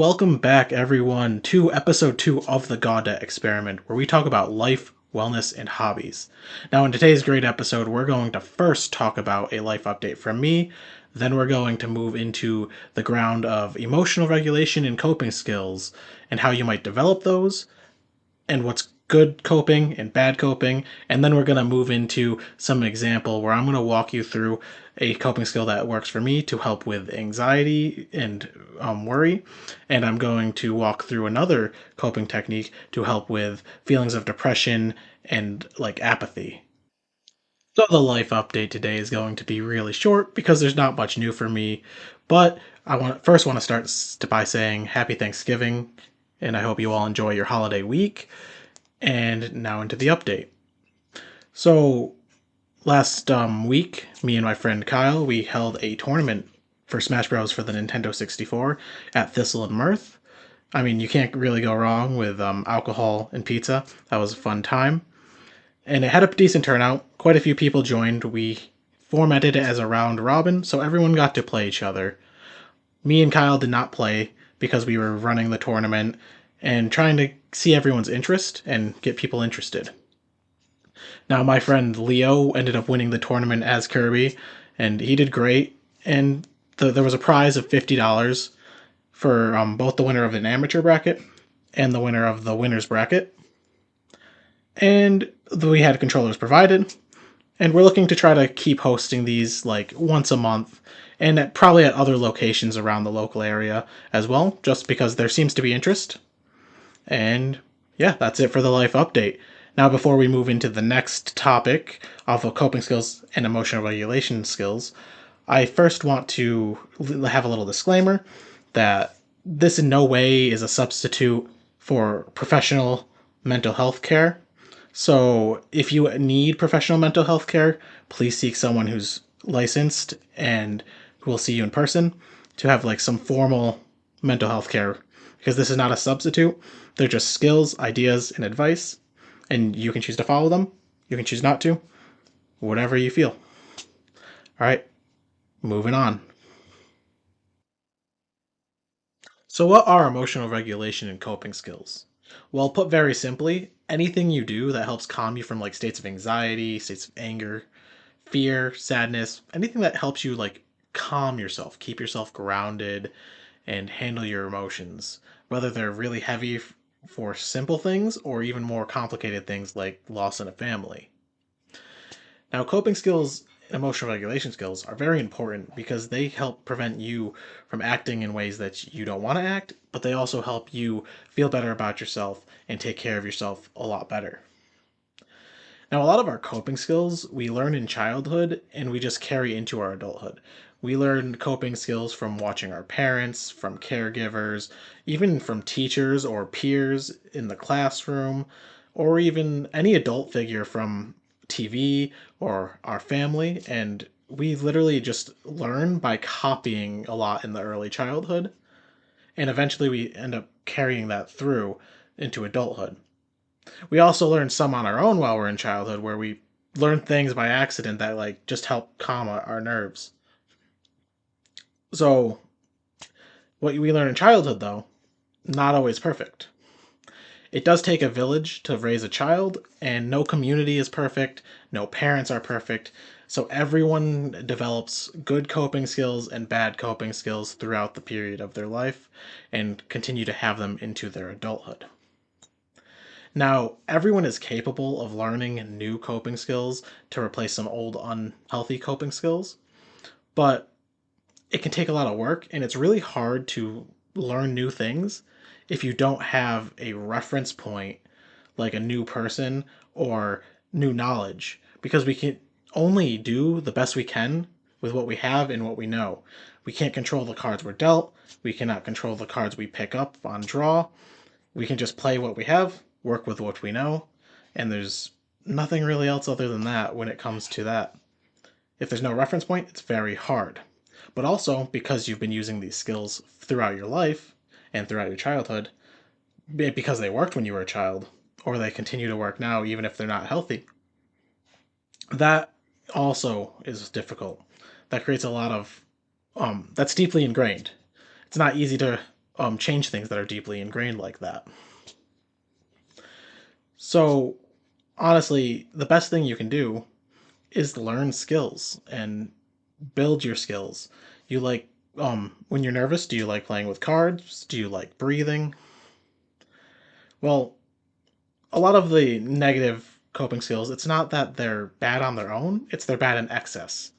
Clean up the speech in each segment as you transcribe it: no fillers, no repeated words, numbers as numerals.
welcome back, everyone, to episode 2 of the Gaudette experiment, where we talk about life, wellness, and hobbies. Now, in today's great episode, we're going to first talk about a life update from me, then we're going to move into the ground of emotional regulation and coping skills, and how you might develop those, and what's good coping and bad coping, and then we're going to move into some example where I'm going to walk you through a coping skill that works for me to help with anxiety and worry, and I'm going to walk through another coping technique to help with feelings of depression and like apathy. So the life update today is going to be really short because there's not much new for me, but I want to start by saying happy Thanksgiving, and I hope you all enjoy your holiday week. And now into the update. So last week, me and my friend Kyle, we held a tournament for Smash Bros. For the Nintendo 64 at Thistle and Mirth. I mean, you can't really go wrong with alcohol and pizza. That was a fun time. And it had a decent turnout. Quite a few people joined. We formatted it as a round robin, so everyone got to play each other. Me and Kyle did not play because we were running the tournament and trying to see everyone's interest and get people interested. Now, my friend Leo ended up winning the tournament as Kirby, and he did great. And there was a prize of $50 for both the winner of an amateur bracket and the winner of the winner's bracket. And we had controllers provided, and we're looking to try to keep hosting these like once a month and probably at other locations around the local area as well, just because there seems to be interest. And yeah, that's it for the life update. Now, before we move into the next topic of coping skills and emotional regulation skills, I first want to have a little disclaimer that this in no way is a substitute for professional mental health care. So, if you need professional mental health care, please seek someone who's licensed and who will see you in person to have like some formal mental health care, because this is not a substitute. They're just skills, ideas, and advice, and you can choose to follow them. You can choose not to, whatever you feel. All right, moving on. So, what are emotional regulation and coping skills? Well, put very simply, anything you do that helps calm you from like states of anxiety, states of anger, fear, sadness, anything that helps you like calm yourself, keep yourself grounded, and handle your emotions, whether they're really heavy for simple things or even more complicated things like loss in a family. Now, coping skills and emotional regulation skills are very important because they help prevent you from acting in ways that you don't want to act, but they also help you feel better about yourself and take care of yourself a lot better. Now, a lot of our coping skills we learn in childhood and we just carry into our adulthood. We learn coping skills from watching our parents, from caregivers, even from teachers or peers in the classroom, or even any adult figure from TV or our family. And we literally just learn by copying a lot in the early childhood. And eventually we end up carrying that through into adulthood. We also learn some on our own while we're in childhood, where we learn things by accident that like just help calm our nerves. So what we learn in childhood, though, not always perfect. It does take a village to raise a child, and no community is perfect, no parents are perfect, so everyone develops good coping skills and bad coping skills throughout the period of their life and continue to have them into their adulthood. Now, everyone is capable of learning new coping skills to replace some old unhealthy coping skills, but it can take a lot of work and it's really hard to learn new things if you don't have a reference point like a new person or new knowledge, because we can only do the best we can with what we have and what we know. We can't control the cards we're dealt, we cannot control the cards we pick up on draw. We can just play what we have, work with what we know, and there's nothing really else other than that when it comes to that. If there's no reference point, it's very hard. But also, because you've been using these skills throughout your life and throughout your childhood, because they worked when you were a child, or they continue to work now even if they're not healthy, that also is difficult. That creates a lot of, that's deeply ingrained. It's not easy to change things that are deeply ingrained like that. So honestly, the best thing you can do is learn skills and build your skills. You like when you're nervous, do you like playing with cards? Do you like breathing? Well, a lot of the negative coping skills, it's not that they're bad on their own, it's they're bad in excess.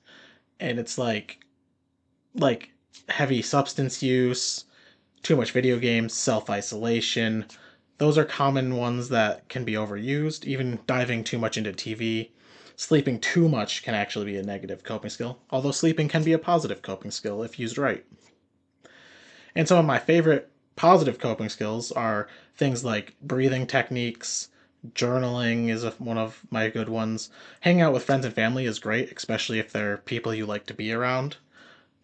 And it's like heavy substance use, too much video games, self-isolation. Those are common ones that can be overused, even diving too much into TV. Sleeping too much can actually be a negative coping skill, although sleeping can be a positive coping skill if used right. And some of my favorite positive coping skills are things like breathing techniques, journaling is one of my good ones. Hanging out with friends and family is great, especially if they're people you like to be around.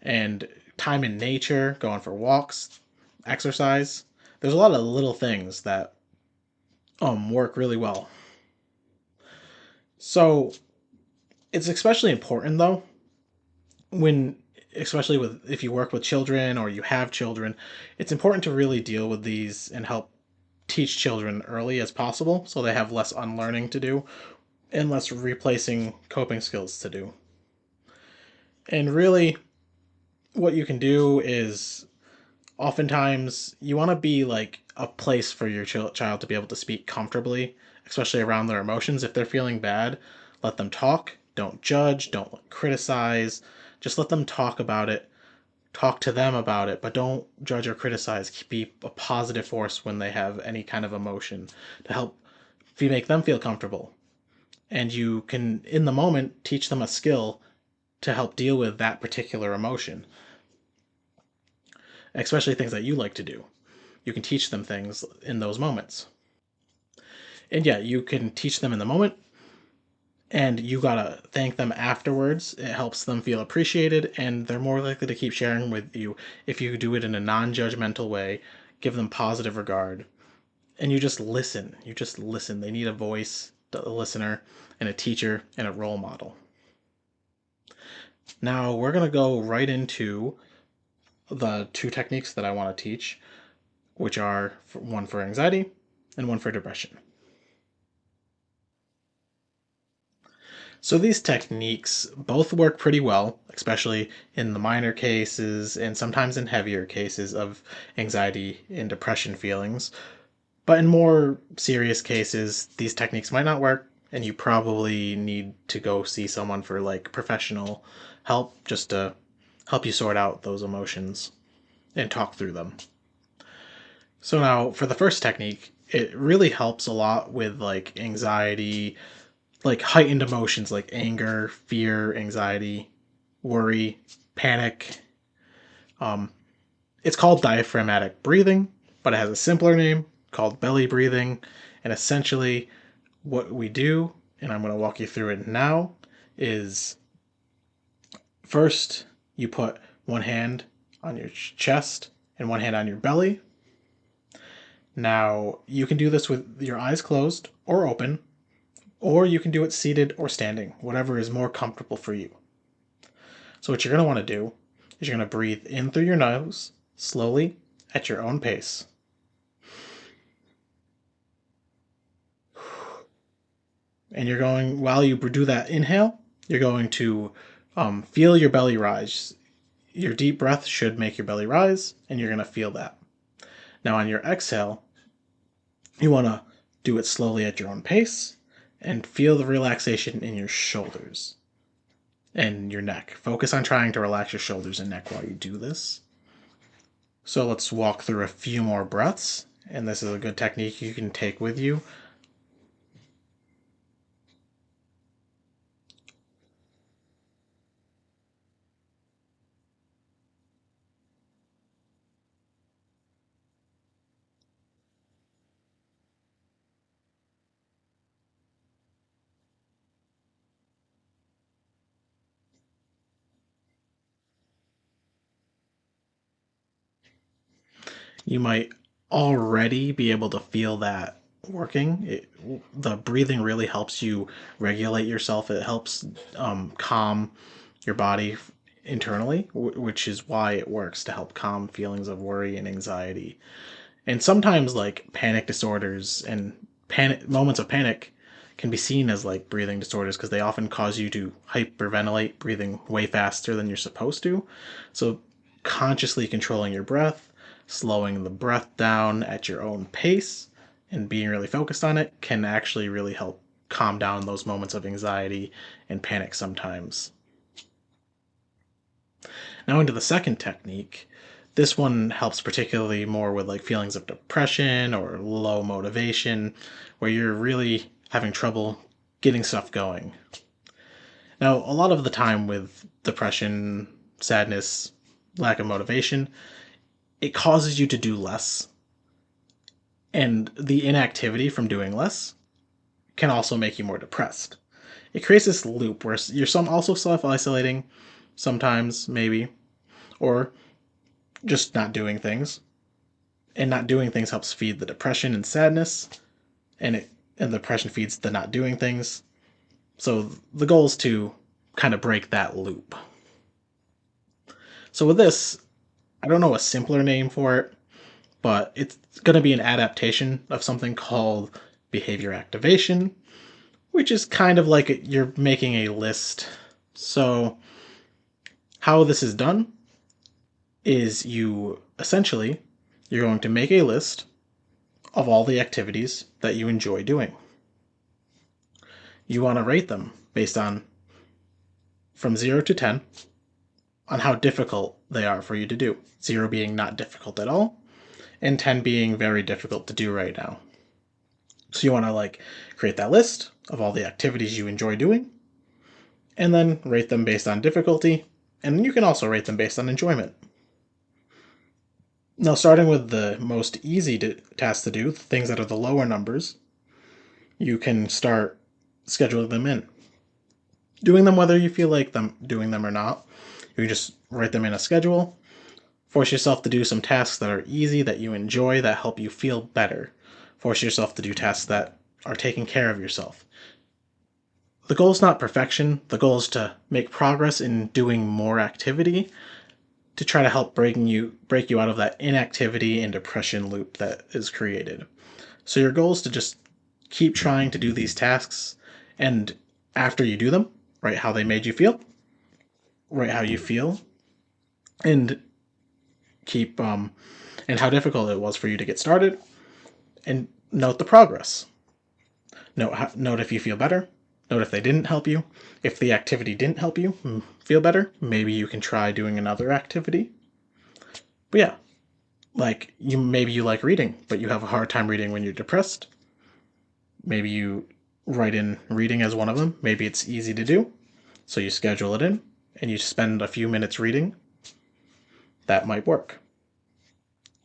And time in nature, going for walks, exercise. There's a lot of little things that work really well. So it's especially important though when especially with if you work with children or you have children, it's important to really deal with these and help teach children early as possible so they have less unlearning to do and less replacing coping skills to do. And really what you can do is oftentimes you want to be like a place for your child to be able to speak comfortably, especially around their emotions. If they're feeling bad, let them talk. Don't judge, don't criticize. Just let them talk about it. Talk to them about it, but don't judge or criticize. Be a positive force when they have any kind of emotion to help make them feel comfortable. And you can, in the moment, teach them a skill to help deal with that particular emotion, especially things that you like to do. You can teach them things in those moments. And yeah, you can teach them in the moment, and you gotta thank them afterwards. It helps them feel appreciated, and they're more likely to keep sharing with you if you do it in a non judgmental way, give them positive regard, and you just listen. You just listen. They need a voice, a listener, and a teacher, and a role model. Now, we're gonna go right into the two techniques that I want to teach, which are one for anxiety and one for depression. So these techniques both work pretty well, especially in the minor cases and sometimes in heavier cases of anxiety and depression feelings. But in more serious cases, these techniques might not work, and you probably need to go see someone for like professional help just to help you sort out those emotions and talk through them. So now for the first technique, it really helps a lot with like anxiety, like heightened emotions like anger, fear, anxiety, worry, panic. Um, it's called diaphragmatic breathing, but it has a simpler name called belly breathing. And essentially, what we do, and I'm going to walk you through it now, is first you put one hand on your chest and one hand on your belly. Now, you can do this with your eyes closed or open, or you can do it seated or standing, whatever is more comfortable for you. So what you're going to want to do is you're going to breathe in through your nose, slowly, at your own pace. And you're going, while you do that inhale, you're going to feel your belly rise. Your deep breath should make your belly rise, and you're going to feel that. Now on your exhale, you want to do it slowly at your own pace and feel the relaxation in your shoulders and your neck. Focus on trying to relax your shoulders and neck while you do this. So let's walk through a few more breaths, and this is a good technique you can take with you. You might already be able to feel that working. The breathing really helps you regulate yourself. It helps calm your body internally, which is why it works to help calm feelings of worry and anxiety. And sometimes, like, panic disorders and panic moments of panic can be seen as like breathing disorders because they often cause you to hyperventilate, breathing way faster than you're supposed to. So, consciously controlling your breath, slowing the breath down at your own pace, and being really focused on it can actually really help calm down those moments of anxiety and panic sometimes. Now, into the second technique. This one helps particularly more with like feelings of depression or low motivation, where you're really having trouble getting stuff going. Now, a lot of the time with depression, sadness, lack of motivation, it causes you to do less. And the inactivity from doing less can also make you more depressed. It creates this loop where you're also self isolating, sometimes, maybe, or just not doing things. And not doing things helps feed the depression and sadness, and the depression feeds the not doing things. So the goal is to kind of break that loop. So with this, I don't know a simpler name for it, but it's going to be an adaptation of something called behavior activation, which is kind of like you're making a list. So how this is done is you're going to make a list of all the activities that you enjoy doing. You want to rate them based on from 0 to 10 on how difficult they are for you to do. 0 being not difficult at all, and 10 being very difficult to do right now. So you want to like create that list of all the activities you enjoy doing, and then rate them based on difficulty, and you can also rate them based on enjoyment. Now, starting with the most easy tasks to do, things that are the lower numbers, you can start scheduling them in. Doing them whether you feel like doing them or not. You can just write them in a schedule. Force yourself to do some tasks that are easy, that you enjoy, that help you feel better. Force yourself to do tasks that are taking care of yourself. The goal is not perfection. The goal is to make progress in doing more activity to try to help break you out of that inactivity and depression loop that is created. So your goal is to just keep trying to do these tasks, and after you do them, write how they made you feel, write how you feel, and keep and how difficult it was for you to get started, and note the progress. Note if you feel better. Note if they didn't help you. If the activity didn't help you feel better, maybe you can try doing another activity. But yeah, like maybe you like reading, but you have a hard time reading when you're depressed. Maybe you write in reading as one of them. Maybe it's easy to do, so you schedule it in and you spend a few minutes reading. That might work.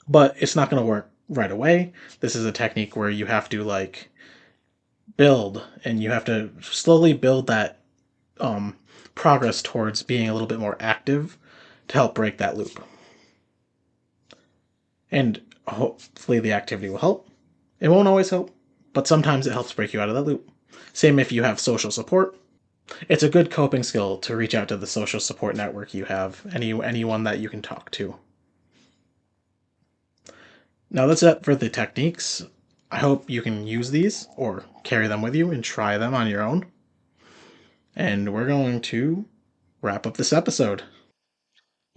But it's not going to work right away. This is a technique where you have to like build, and you have to slowly build that progress towards being a little bit more active to help break that loop. And hopefully the activity will help. It won't always help, but sometimes it helps break you out of that loop. Same if you have social support. It's a good coping skill to reach out to the social support network you have, anyone that you can talk to. Now that's it for the techniques. I hope you can use these or carry them with you and try them on your own. And we're going to wrap up this episode.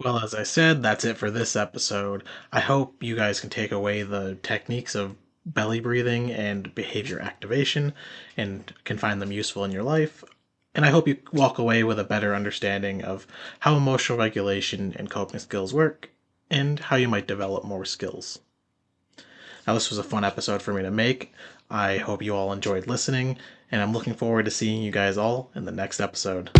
Well, as I said, that's it for this episode. I hope you guys can take away the techniques of belly breathing and behavior activation and can find them useful in your life. And I hope you walk away with a better understanding of how emotional regulation and coping skills work and how you might develop more skills. Now, this was a fun episode for me to make. I hope you all enjoyed listening, and I'm looking forward to seeing you guys all in the next episode.